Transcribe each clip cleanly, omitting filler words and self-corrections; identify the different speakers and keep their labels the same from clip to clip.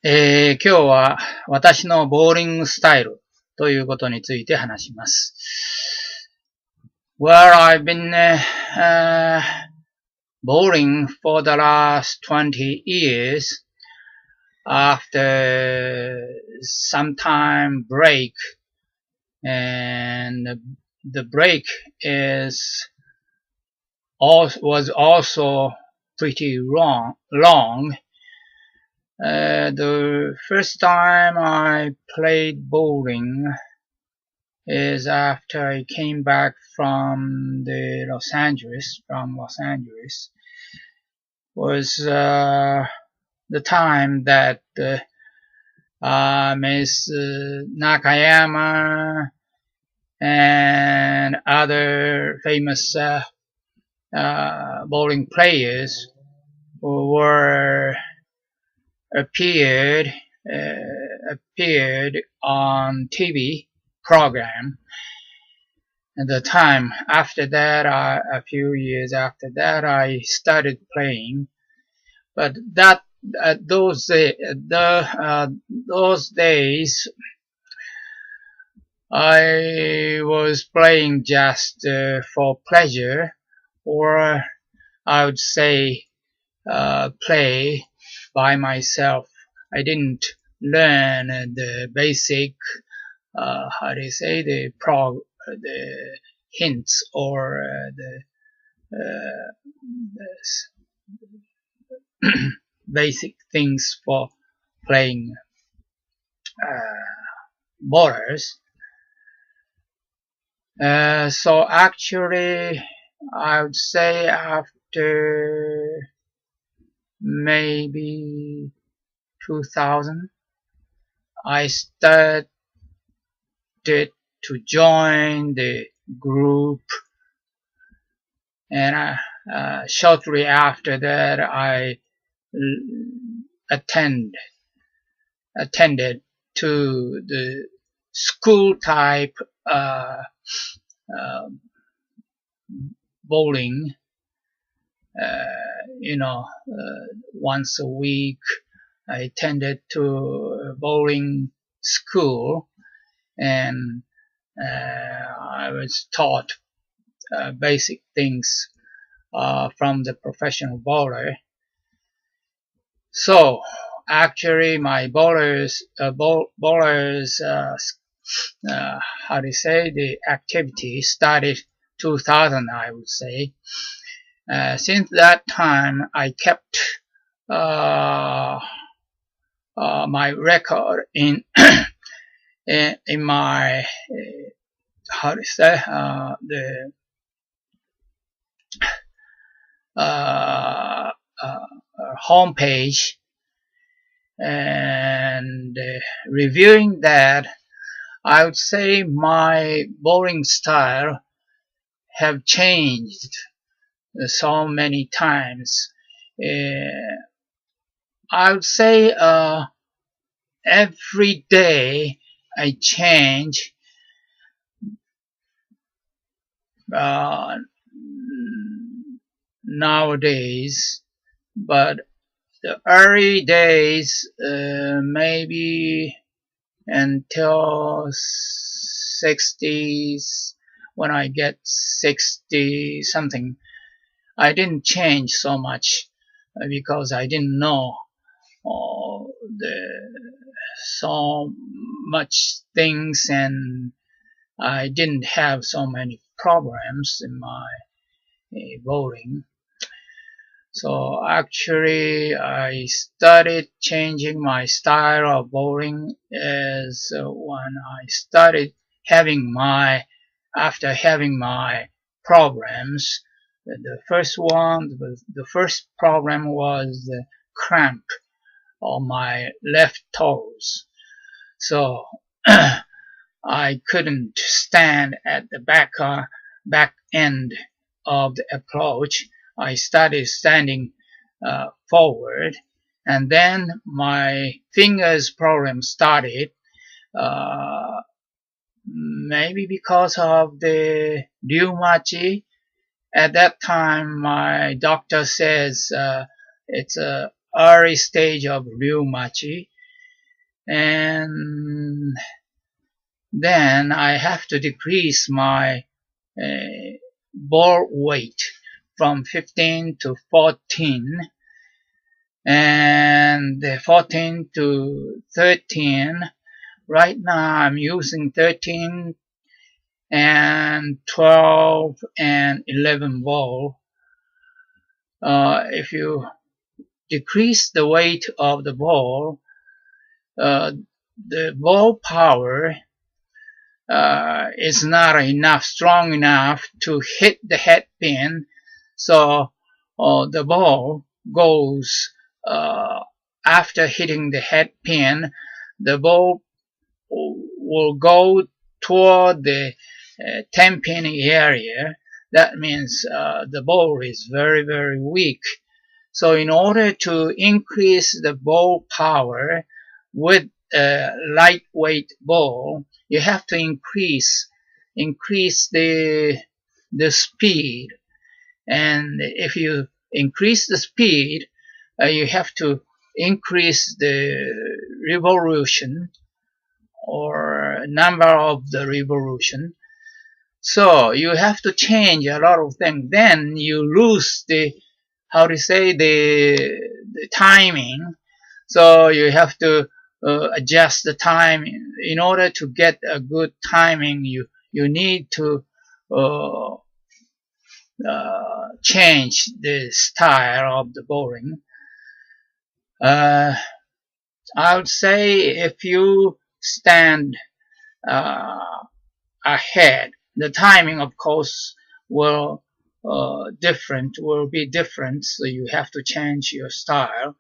Speaker 1: 今日は私のボーリングスタイルということについて話します。Well, I've been bowling for the last 20 years after some time break, and the break was also pretty long. The first time I played bowling is after I came back from Los Angeles, was the time that Miss Nakayama and other famous bowling players were appeared on TV program. At the time after that, a few years after that, I started playing. But those days, I was playing just for pleasure, or I would say play by myself. I didn't learn the basic, the hints or the basic things for playing bowlers. So actually, I would say after maybe 2000, I started to join the group, and shortly after that, I attended to the school type bowling. Once a week I attended to a bowling school, and I was taught basic things from the professional bowler. So actually my the activity started 2000, I would say. Since that time, I kept my record in my the home page, and reviewing that, I would say my bowling style have changed so many times. I would say every day I change. Nowadays, but the early days, maybe until 60s, when I get 60 something, I didn't change so much because I didn't know so much things, and I didn't have so many problems in my bowling. So actually, I started changing my style of bowling as when I started after having my problems. The first problem was the cramp on my left toes. So I couldn't stand at the back end of the approach. I started standing forward, and then my fingers problem started. Maybe because of the Liu Machi. At that time, my doctor says it's a early stage of Liu Machi, and then I have to decrease my ball weight from 15 to 14, and 14 to 13. Right now I'm using 13 and 12 and 11 ball. If you decrease the weight of the ball, the ball power is not strong enough to hit the head pin, so the ball goes after hitting the head pin, the ball will go toward the 10 pin area. That means the ball is very, very weak. So in order to increase the ball power with a lightweight ball, you have to increase the speed. And if you increase the speed, you have to increase the revolution or number of the revolution. So you have to change a lot of things. Then you lose the timing. So you have to adjust the time. In order to get a good timing, you need to change the style of the bowling. I would say if you stand ahead, the timing, of course, will be different. So you have to change your style.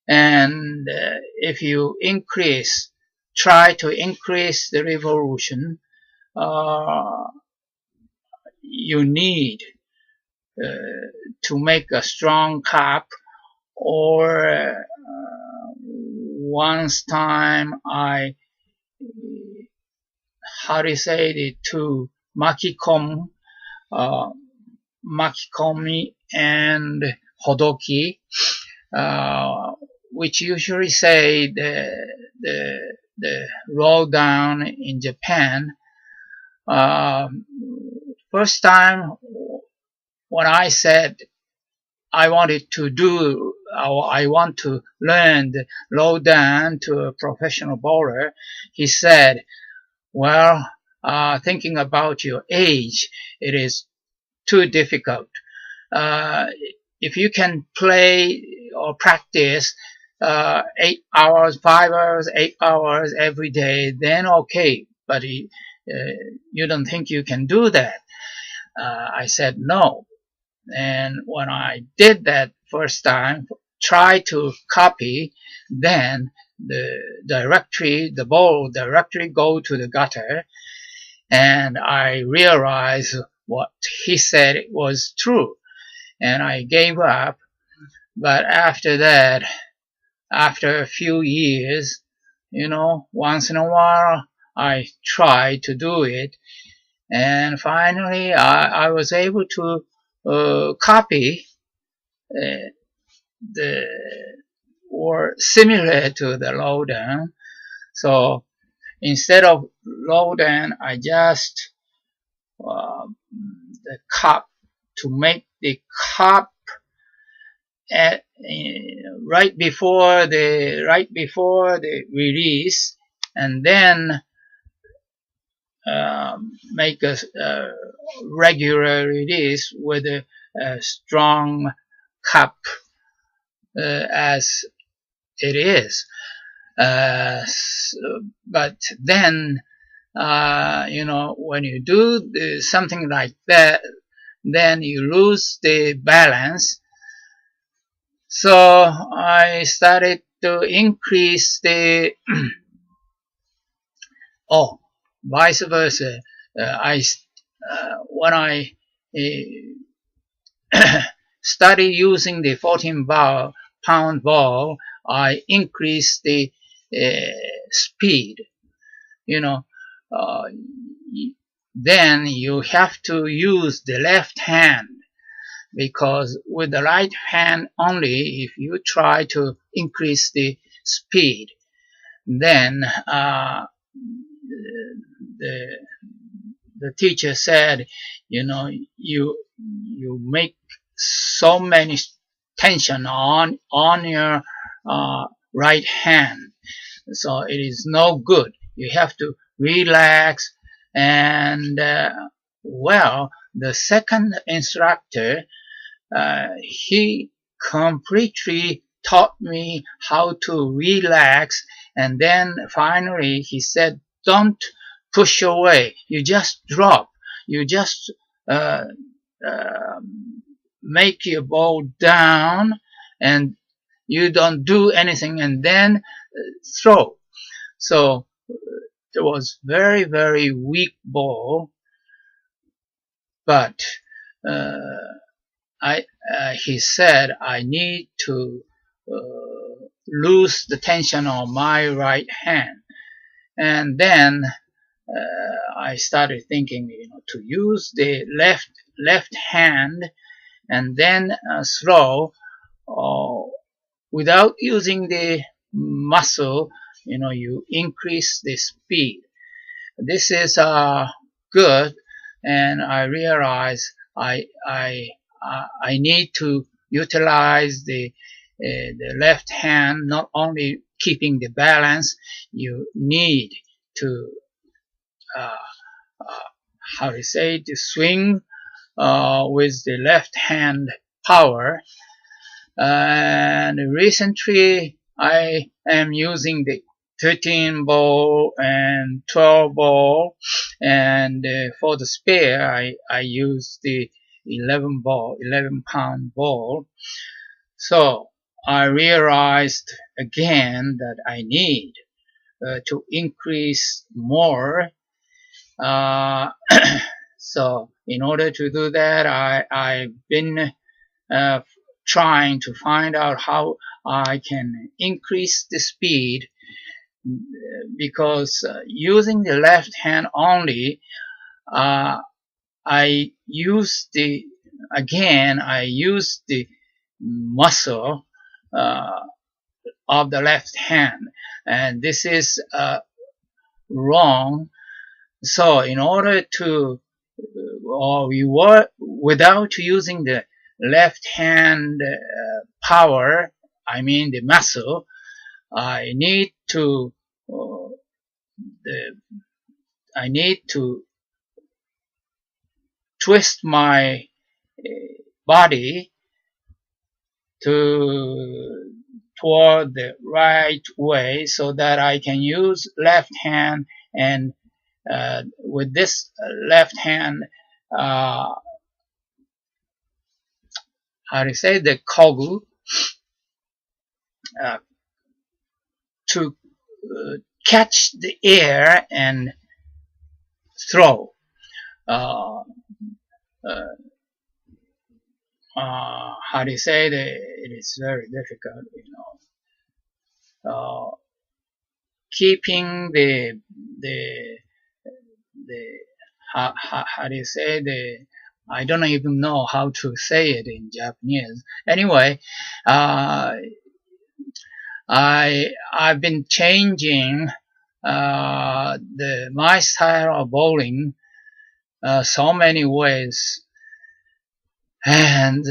Speaker 1: And if you try to increase the revolution, you need to make a strong cap. Or once time I to makikomi and hodoki, which usually say the roll down in Japan. First time when I said I want to learn the low down to a professional bowler, he said, well, thinking about your age, it is too difficult. If you can play or practice 8 hours, 5 hours, 8 hours every day, then okay. But you don't think you can do that? I said no. And when I did that first time, try to copy, then the ball directly go to the gutter, and I realized what he said was true, and I gave up. But after that, after a few years, once in a while, I tried to do it, and finally I was able to copy or similar to the low down. So instead of low down, I just the cup to make the cup right before the release, and then make a regular release with a strong cup as it is. But then, when you do something like that, then you lose the balance. So I started to increase the vice versa. When I started using the 14-pound ball, I increased the speed. Then you have to use the left hand, because with the right hand only, if you try to increase the speed, then the teacher said, you make so many tension on your right hand, so it is no good. You have to relax. And well, the second instructor, he completely taught me how to relax, and then finally he said, don't push away, you just drop, you just make your ball down, and you don't do anything, and then throw. So it was very, very weak ball, but he said I need to lose the tension on my right hand. And then I started thinking, to use the left hand and then throw without using the muscle. You increase the speed. This is good, and I realized I need to utilize the left hand, not only keeping the balance. You need to to swing with the left hand power. And recently I am using the 13 ball and 12 ball, and for the spare I use the 11 pound ball. So I realized again that I need to increase more. So in order to do that, I've been trying to find out how I can increase the speed, because using the left hand only, I use the muscle of the left hand, and this is wrong. So in order to without using the left hand power, I mean the muscle, I need to twist my body toward the right way, so that I can use left hand, and with this left hand, the kogu, to catch the air and throw. It is very difficult, keeping I don't even know how to say it in Japanese. Anyway, I've been changing my style of bowling so many ways, and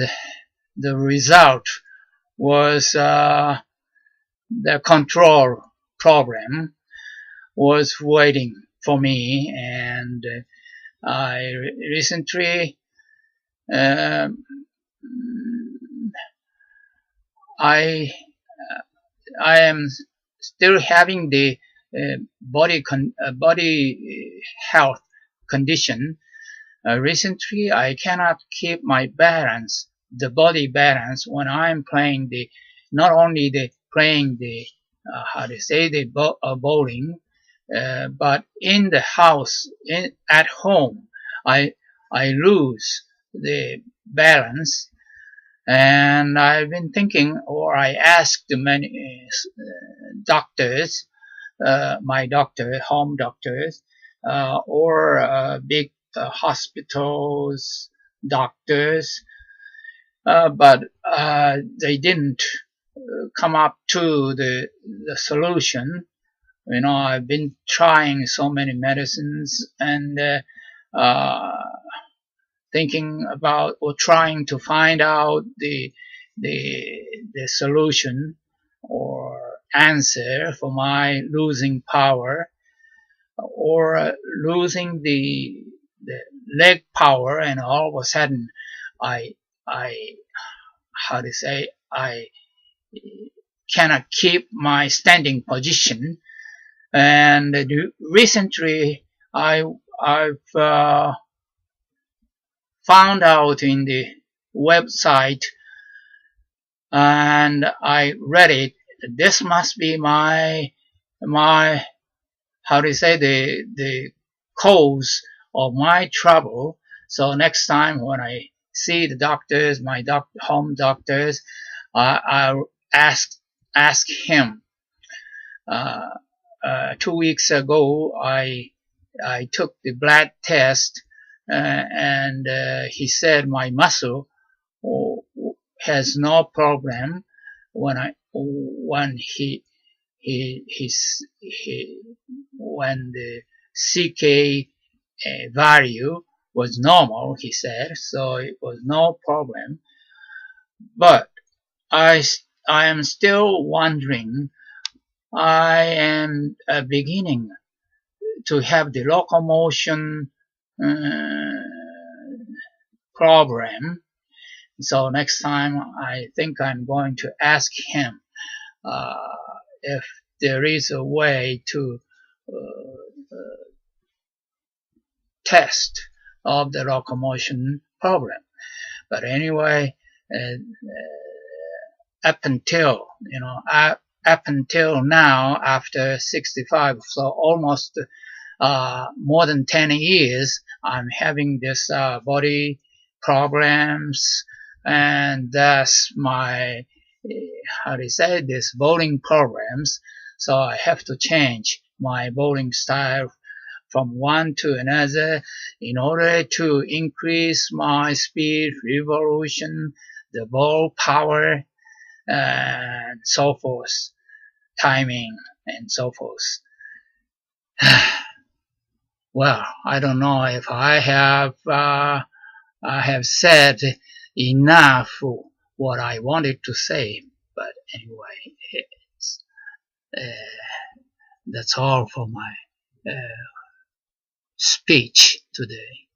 Speaker 1: the result was the control program was waiting for me. And I recently I am still having the body health condition. Recently I cannot keep my balance, the body balance, when I'm playing not only playing bowling, but in the house, at home, I lose the balance. And I've been thinking, or I asked many doctors, my home doctors, or big hospitals doctors, but they didn't come up to the solution. I've been trying so many medicines and thinking about or trying to find out the solution or answer for my losing power or losing the leg power, and all of a sudden I cannot keep my standing position. And recently I've found out in the website, and I read it. This must be my the cause of my trouble. So next time when I see the doctors, my home doctors, I'll ask him. 2 weeks ago, I took the blood test, and he said my muscle has no problem when the CK value was normal, he said, so it was no problem. But I am still wondering. I am beginning to have the locomotion problem. So next time I think I'm going to ask him if there is a way to test of the locomotion problem. But anyway, up until now, after 65, so almost more than 10 years, I'm having this body problems, and that's my this bowling problems. So I have to change my bowling style from one to another in order to increase my speed, revolution, the ball power, and so forth, timing, and so forth. Well, I don't know if I have said enough what I wanted to say, but anyway, that's all for my speech today.